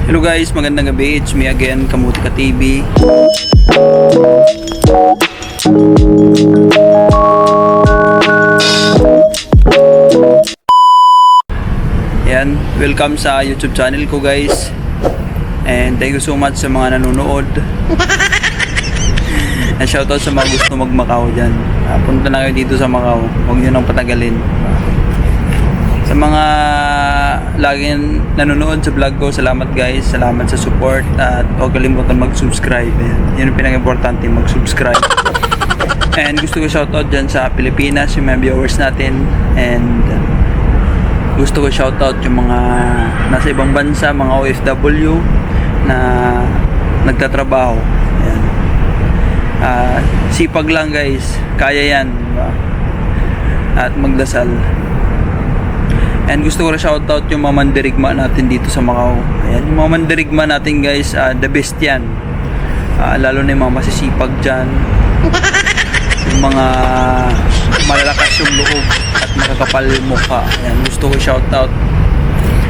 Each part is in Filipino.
Hello guys, magandang gabi. It's me again, Kamuti Ka TV. Yan, welcome sa YouTube channel ko guys. And thank you so much sa mga nanonood. And shoutout sa mga gusto mag-Macau dyan. Punta na kayo dito sa Macau. Huwag nyo nang patagalin. Sa mga laging nanonood sa vlog ko, salamat guys. Salamat sa support. At huwag kalimutan mag-subscribe. Yan yung pinag-importante, mag-subscribe. And gusto ko shoutout dyan sa Pilipinas, yung mga viewers natin. And gusto ko shoutout yung mga nasa ibang bansa, mga OFW na nagtatrabaho. Yan. Sipag lang guys, kaya yan, diba? At magdasal. And gusto ko rin shoutout yung mga mandirigma natin dito sa Macau. Ayan, yung mga mandirigma natin guys, the best yan. Lalo na yung mga masisipag dyan, yung mga malalakas yung loob at makakapal mukha. Ayan, gusto ko shoutout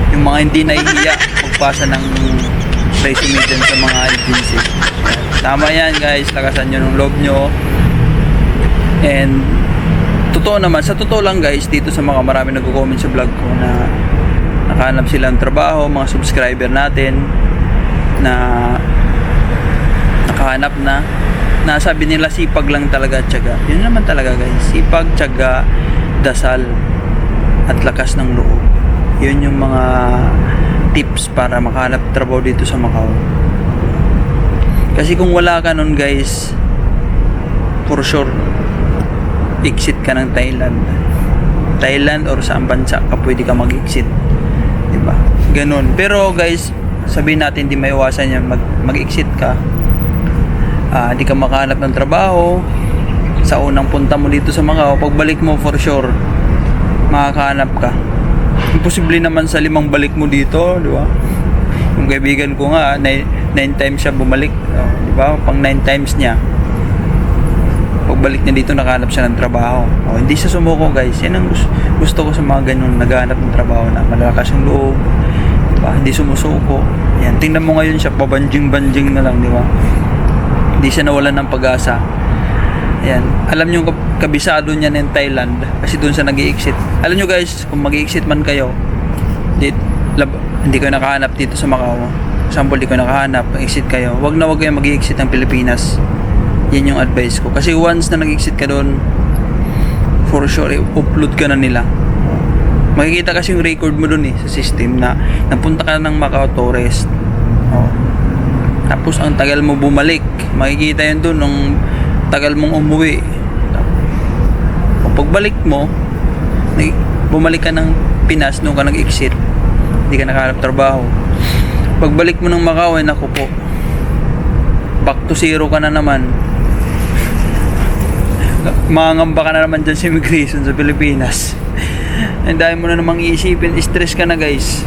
yung mga hindi nahihiya magpasa ng resume dyan sa mga agency. Ayan, tama yan guys, lakasan nyo ng loob nyo. And totoo naman, sa totoo lang guys, dito sa mga marami nagko-comment sa vlog ko na nakahanap silang trabaho, mga subscriber natin na nakahanap na sabi nila sipag lang talaga at tiyaga. Yun naman talaga guys, sipag, tiyaga, dasal at lakas ng loob. Yun yung mga tips para makahanap trabaho dito sa Macau. Kasi kung wala ka nun guys, for sure exit ka ng Thailand or saan bansa ka pwede ka mag-exit, diba? Ganun. Pero guys, sabihin natin di maiwasan yan, mag-exit ka, di ka makahanap ng trabaho sa unang punta mo dito sa Macau. Pagbalik mo for sure makakahanap ka. Imposible naman sa 5 balik mo dito, diba? Yung kaibigan ko nga 9 times siya bumalik, diba? Pang 9 times niya pagbalik niya dito nakahanap siya ng trabaho. Hindi siya sumuko guys. Yan ang gusto ko sa mga ganun naghahanap ng trabaho na malalakas yung loob, diba? Hindi sumusuko. Yan, tingnan mo ngayon siya, pabanjing-banjing na lang, diba? Hindi siya nawalan ng pag-asa. Yan, alam nyo kabisado niya ng Thailand kasi doon siya nag-i-exit. Alam nyo guys, kung mag-i-exit man kayo hindi kayo nakahanap dito sa Macau, example, di kayo nakahanap, exit kayo, wag kayo mag-i-exit ng Pilipinas. Yan yung advice ko. Kasi once na nag-exit ka doon, for sure, upload ka na nila. Makikita kasi yung record mo doon sa system na napunta ka ng Macau tourist. Tapos ang tagal mo bumalik. Makikita yun doon nung tagal mong umuwi. Kung pagbalik mo, bumalik ka ng Pinas nung ka nag-exit, hindi ka nakahanap trabaho. Pagbalik mo ng Macau, ay naku po, back to zero ka na naman. Mangangamba ka na naman dyan sa immigration sa Pilipinas. Ang dahil mo na namang iisipin, stress ka na guys.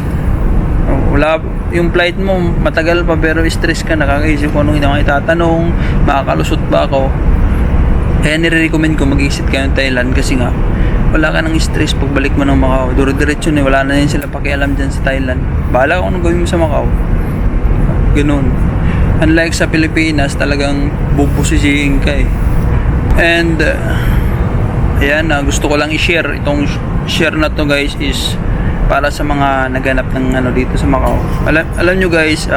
Wala, yung flight mo matagal pa pero stress ka na, kakaisip ko anong itatanong, makakalusot ba ako. Kaya nire-recommend ko mag-exit kayo ng Thailand kasi nga wala ka ng stress pagbalik mo ng Macau. Duro-diretso na, wala na yun sila pakialam dyan sa Thailand. Bahala kung anong gawin mo sa Macau. Ganun. Unlike sa Pilipinas, talagang bubusisihin ka eh. And ayan, gusto ko lang i-share itong share na to guys is para sa mga naghanap ng dito sa Macau. Alam nyo guys,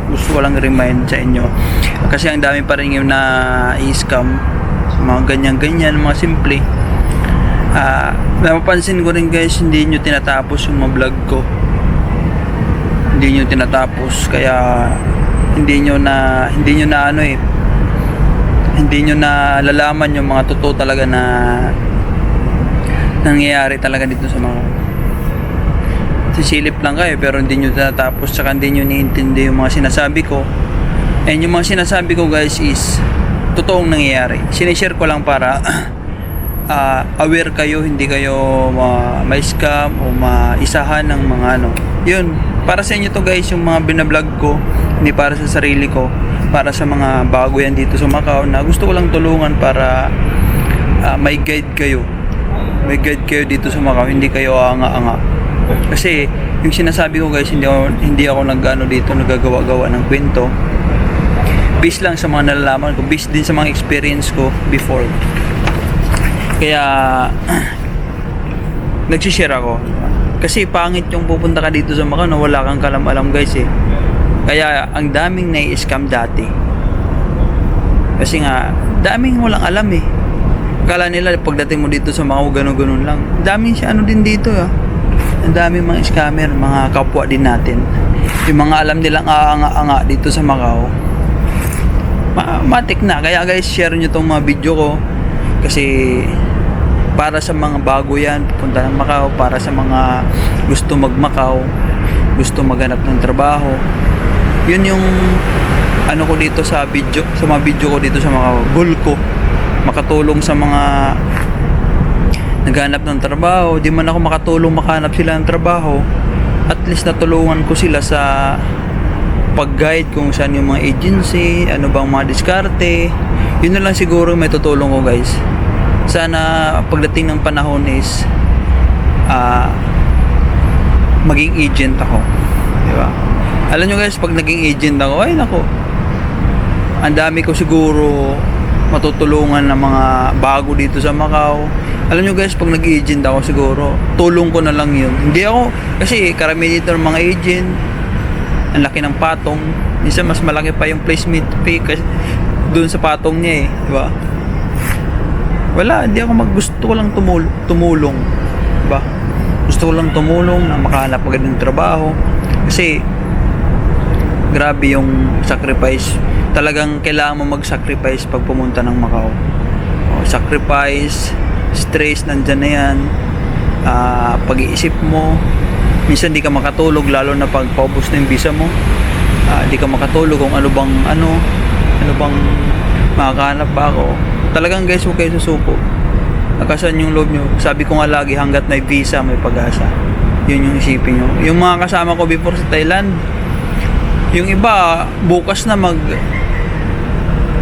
gusto ko lang remind sa inyo kasi ang dami pa rin yung na i-scam sa mga ganyan-ganyan, mga simple. Napapansin ko rin guys, hindi nyo tinatapos yung mga vlog ko, hindi nyo tinatapos, kaya hindi nyo na hindi nyo na lalaman yung mga totoo talaga na nangyayari talaga dito sa mga sisilip lang kayo pero hindi nyo tinatapos, tsaka hindi nyo niintindi yung mga sinasabi ko. And yung mga sinasabi ko guys is totoong nangyayari. Sinishare ko lang para aware kayo, hindi kayo ma-scam o maisahan ng mga yun, para sa inyo to guys, yung mga binablog ko, hindi para sa sarili ko, para sa mga bago yan dito sa Macau na gusto ko lang tulungan para may guide kayo dito sa Macau, hindi kayo anga-anga. Kasi yung sinasabi ko guys, hindi ako nag-ano dito, nagagawa-gawa ng kwento. Based lang sa mga nalalaman ko, based din sa mga experience ko before. Kaya nagsishare ako. Kasi pangit yung pupunta ka dito sa Macau na wala kang kalam-alam guys eh. Kaya ang daming nai-scam dati. Kasi nga, daming walang alam eh. Akala nila pagdating mo dito sa Macau, ganun-ganun lang. Daming siya ano din dito ah. Ang daming mga scammer, mga kapwa din natin. Yung mga alam nilang aanga-anga dito sa Macau. Matik na. Kaya guys, share nyo tong mga video ko. Kasi para sa mga bago yan, pupunta ng Macau. Para sa mga gusto mag-Macau, gusto maghanap ng trabaho. Yun yung ano ko dito sa video, sa mga video ko dito sa Macau. Goal ko, makatulong sa mga naghanap ng trabaho. Di man ako makatulong makahanap sila ng trabaho, at least natulungan ko sila sa pag-guide kung saan yung mga agency, ano bang mga diskarte. Yun na lang siguro may tutulong ko guys. Sana pagdating ng panahon is maging agent ako, di ba? Alam nyo guys, pag naging agent ako, ay nako, ang dami ko siguro matutulungan ng mga bago dito sa Macau. Alam nyo guys, pag nag-agent ako siguro, tulong ko na lang yun. Hindi ako, kasi karamihan dito ng mga agent, ang laki ng patong. Minsan mas malaki pa yung placement fee kasi doon sa patong niya eh, di ba? Wala, hindi ako gusto ko lang tumulong, di ba? Gusto ko lang tumulong na makahanap agad ng trabaho. Kasi grabe yung sacrifice. Talagang kailangan mo mag-sacrifice pag pumunta ng Macau. Sacrifice, stress, nandyan na yan. Pag-iisip mo, minsan di ka makatulog, lalo na pag paubos na yung visa mo. Di ka makatulog kung ano bang makakahanap ba ako. Talagang guys, huwag kayo susuko. Nakasan yung loob nyo. Sabi ko nga lagi, hanggat may visa, may pag-asa. Yun yung isipin nyo. Yung mga kasama ko before sa Thailand, yung iba, bukas na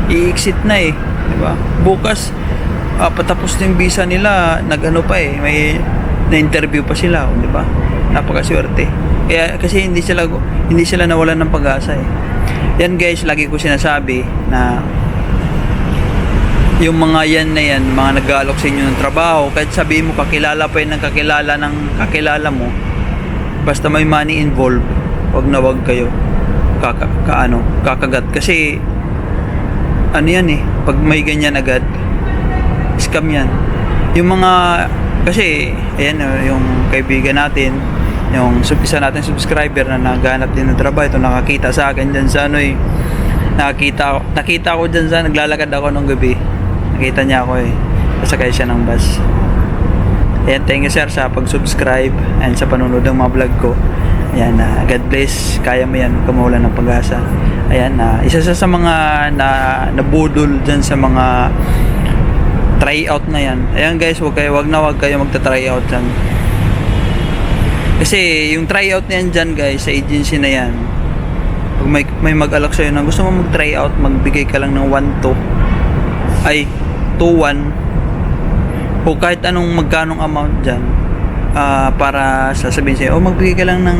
i-exit na eh. Diba? Bukas, patapos na yung visa nila, nag-ano pa eh, may na-interview pa sila, di ba? Napakaswerte. Kaya kasi hindi sila nawalan ng pag-asa eh. Yan guys, lagi ko sinasabi na yung mga yan na yan, mga nag-aalok sa inyo ng trabaho, kahit sabihin mo kakilala pa yun ng kakilala mo, basta may money involved, wag na wag kayo kakagat. Kasi ano yan eh, pag may ganyan agad, scam yan. Yung mga, kasi ayan yung kaibigan natin, yung isa natin subscriber na naghanap din ng trabaho, ito nakakita sa akin dyan sa ano eh, nakita ko dyan sa, naglalakad ako nung gabi, nakita niya ako eh, sasakay siya ng bus. Ayan, thank you sir sa pag-subscribe and sa panonood ng mga vlog ko. Ayan, God bless, kaya mo yan, kamawalan ng pag-asa. Ayan, isa sa mga nabudol dyan sa mga tryout na yan. Ayan guys, wag kayo magta-tryout dyan. Kasi yung tryout na yan dyan guys, sa agency na yan, pag may mag-alok sa'yo na gusto mo mag-tryout, magbigay ka lang ng 1-2 o kahit anong magkanong amount dyan, para sasabihin sa'yo, magbigay ka lang ng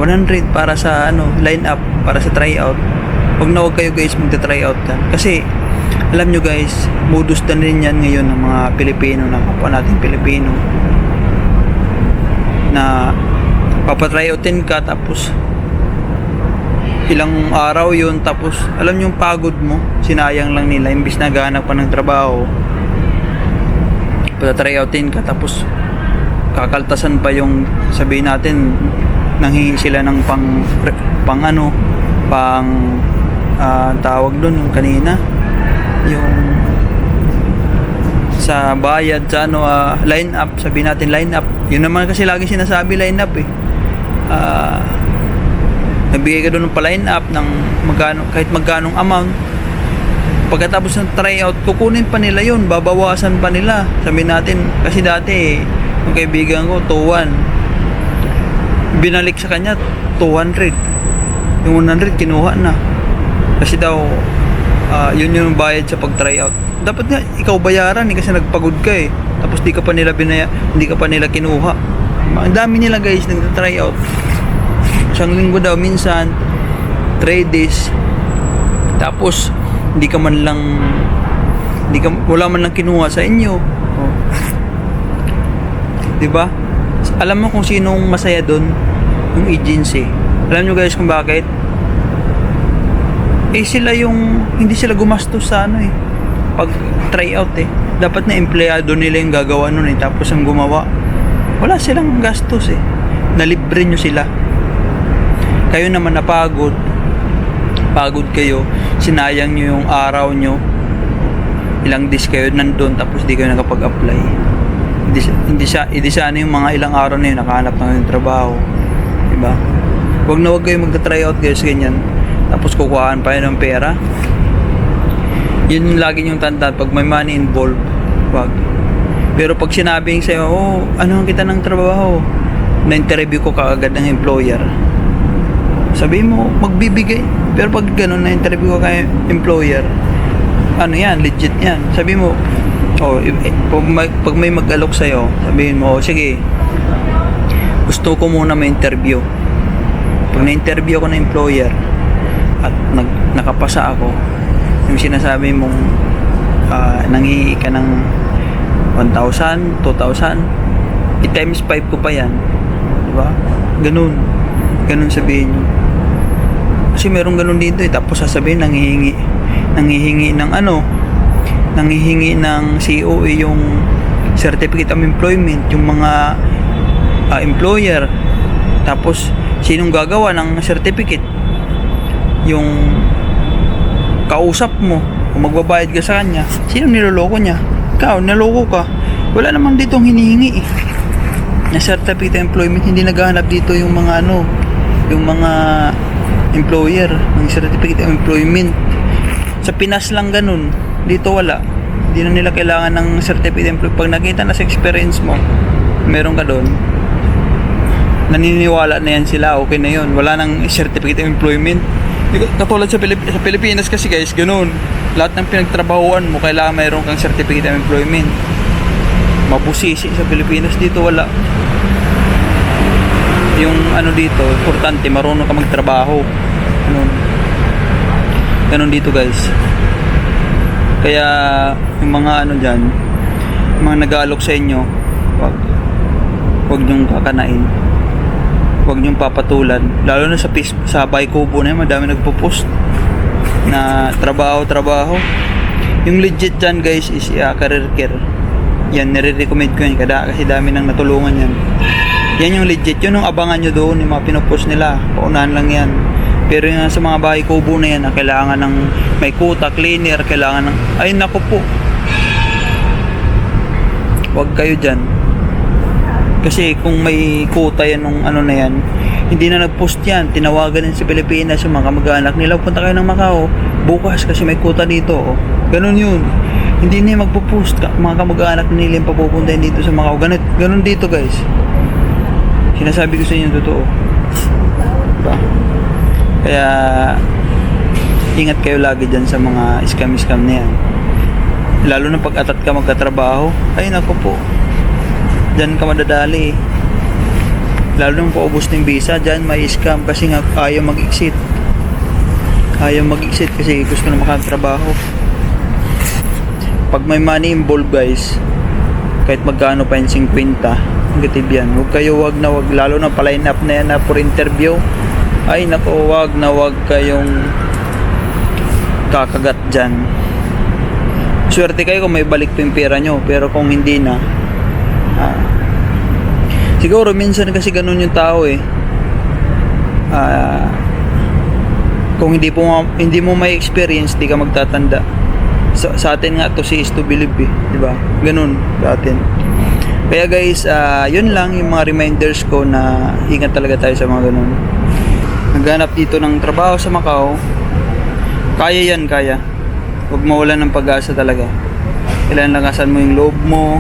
100 para sa line up, para sa tryout. Wag kayo guys magta-tryout dyan. Kasi alam nyo guys, modus na rin yan ngayon ng mga Pilipino, na kapwa natin Pilipino, na papatryotin ka, tapos ilang araw yun, tapos alam nyo yung pagod mo, sinayang lang nila. Imbis na gahanap pa ng trabaho, papatryotin ka, tapos kakaltasan pa yung, sabihin natin, nanghihingi sila ng tawag doon yung kanina, yung sa bayad sa line up, sabihin natin line up. Yun naman kasi lagi sinasabi, line up eh. Nagbigay ka doon ng pa-line up ng kahit magkanong amount. Pagkatapos ng tryout, kukunin pa nila yun, babawasan pa nila. Sabihin natin, kasi dati yung kaibigan ko 2-1, binalik sa kanya 200, yung 100 kinuha na, kasi daw yun yung bayad sa pag-tryout. Dapat nga ikaw bayaran eh, kasi nagpagod ka eh, tapos hindi ka pa nila kinuha. Ang dami nila guys nagta-try out. Isang linggo daw minsan, 3 days. Tapos wala man lang kinuha sa inyo. Oh. 'Di ba? Alam mo kung sinong masaya doon? Yung agency. Alam nyo guys kung bakit? Hindi sila gumastos sa pag try out dapat na empleyado nila yung gagawa nun tapos ang gumawa wala silang gastos nalibre nyo sila. Kayo naman napagod kayo, sinayang nyo yung araw nyo, ilang days kayo nandun tapos di kayo nakapag-apply. Hindi sana yung mga ilang araw na yun nakahanap ng trabaho, diba? Wag kayo magta-try out guys ganyan tapos kukuhaan pa yun ng pera. Yun lagi yung tanda pag may money involved, wag. Pero pag sinabing sa'yo, ano ang kita ng trabaho, na-interview ko kaagad ng employer, sabihin mo magbibigay. Pero pag ganun na interview ko kay employer, yan, legit yan. Sabihin mo, pag may mag-alok sa'yo, sabihin mo, sige, gusto ko muna may interview. Pag na-interview ako ng employer at nakapasa ako, yung sinasabi mong nangihi ka ng 1,000, 2,000, i-times 5 ko pa yan, diba? Ganun sabihin nyo. Kasi merong ganun dito tapos sasabihin nanghihingi ng COE yung certificate of employment, yung mga employer. Tapos sinong gagawa ng certificate? Yung kausap mo, kung magbabayad ka sa kanya, sino niloloko niya? Ikaw, niloloko ka. Wala namang ditong hinihingi na certificate of employment. Hindi naghahanap dito yung mga yung mga employer ng certificate of employment. Sa Pinas lang ganun, dito wala. Hindi na nila kailangan ng certificate of employment. Pag nakita na sa experience mo, meron ka doon, naniniwala na yan sila, okay na yun. Wala nang certificate of employment. Katulad sa Pilipinas kasi guys, ganun. Lahat ng pinagtrabahuan mo, kailangan mayroon kang certificate of employment. Mabusisi sa Pilipinas, dito wala. Yung dito, importante, marunong ka magtrabaho. Ganun dito guys. Kaya yung mga dyan, yung mga nag-aalok sa inyo, wag nyong kakanain, wag nyong papatulan. Lalo na sa Baykubo na yun, madami nagpo-post na trabaho. Yung legit dyan guys is career care. Yan, nire-recommend ko yan kasi dami nang natulungan yan. Yan yung legit. Yun yung abangan nyo doon, yung mga pinopost nila, paunahan lang yan. Pero yung sa mga bahay kubo na yan, kailangan ng may kuta, cleaner, kailangan ng, ay naku po, wag kayo dyan. Kasi kung may kuta yan nung na yan, hindi na nag-post yan, tinawagan din sa Pilipinas yung mga kamag-anak nila, punta kayo ng Macau bukas kasi may kuta dito. Ganun yun. Hindi na magpo-post mga kamag-anak nila yung papupuntahin dito sa Macau. Ganun dito guys. Sinasabi ko sa inyo totoo. Diba? Kaya ingat kayo lagi dyan sa mga scam na yan. Lalo na pag atat ka magkatrabaho, ay naku po, dyan ka madadali. Lalo nung paubos ng visa, dyan may scam kasi nga ayaw mag-exit kasi gusto na makatrabaho. Pag may money involved guys, kahit magkano pa yung 50, negative yan. Wag lalo na pa-line up na yan na for interview, ay nako, wag kayong kakagat dyan. Swerte kayo kung may balik pa yung pera nyo, pero kung hindi na, siguro minsan kasi ganun yung tao kung hindi mo may experience, di ka magtatanda. Sa atin nga to see is to believe di ba? Ganun sa atin. Kaya guys, yun lang yung mga reminders ko na ingat talaga tayo sa mga ganun. Naghanap dito ng trabaho sa Macau, kaya. Huwag mawalan ng pag-asa talaga. Kailangan lakasan mo yung loob mo,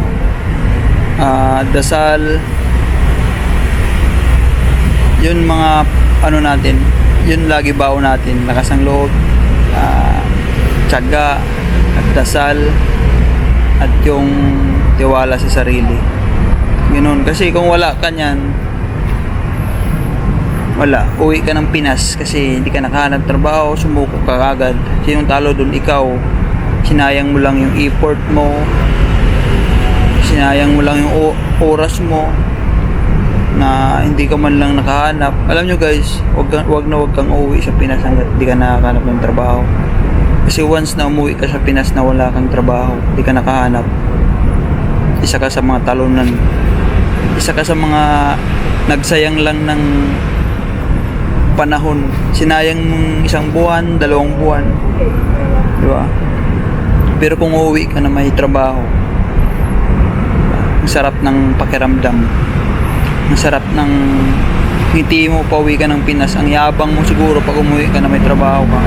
dasal. Yun mga natin, yun lagi baon natin, lakas ng loob, tiyaga at dasal at yung tiwala sa sarili. Ganun. Kasi kung wala ka niyan, wala. Uwi ka ng Pinas kasi hindi ka nakahanap trabaho, sumuko ka agad. Sinong talo dun? Ikaw. Sinayang mo lang yung effort mo. Sinayang mo lang yung oras mo na hindi ka man lang nakahanap. Alam nyo guys, wag kang uuwi sa Pinas hanggat hindi ka nakahanap ng trabaho. Kasi once na umuwi ka sa Pinas na wala kang trabaho, hindi ka nakahanap, isa ka sa mga talunan. Isa ka sa mga nagsayang lang ng panahon. Sinayang mong 1 buwan, 2 buwan. Di ba? Pero kung uuwi ka na may trabaho, ang sarap ng pakiramdam. Ang sarap ng ngiti mo, pauwi ka ng Pinas. Ang yabang mo siguro pag umuwi ka na may trabaho ka.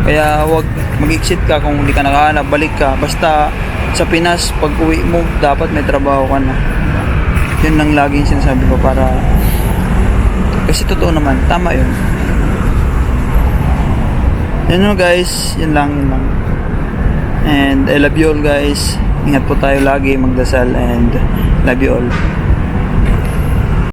Kaya wag mag-exit ka kung hindi ka nakahanap, balik ka. Basta sa Pinas, pag uwi mo, dapat may trabaho ka na. Yun lang laging sinasabi ko para... Kasi totoo naman, tama yun. Yun know, guys, yun lang. And I love you all guys. Ingat po tayo lagi, magdasal, and love you all.